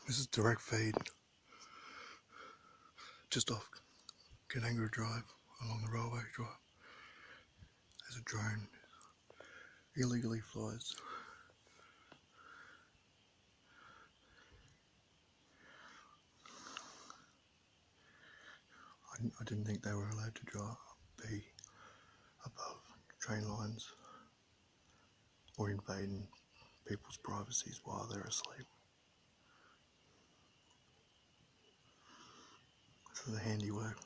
This is direct feed just off Canangara Drive along the railway drive. There's a drone illegally flies. I didn't think they were allowed to be above train lines or invading people's privacies while they're asleep. This is a handiwork.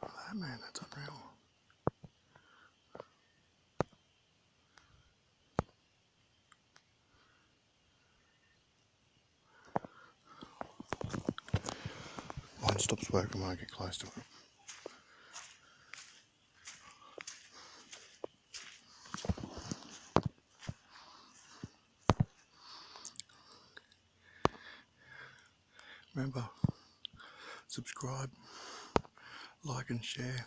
Oh man, that's unreal. Mine stops working when I get close to it. Remember, subscribe, like and share.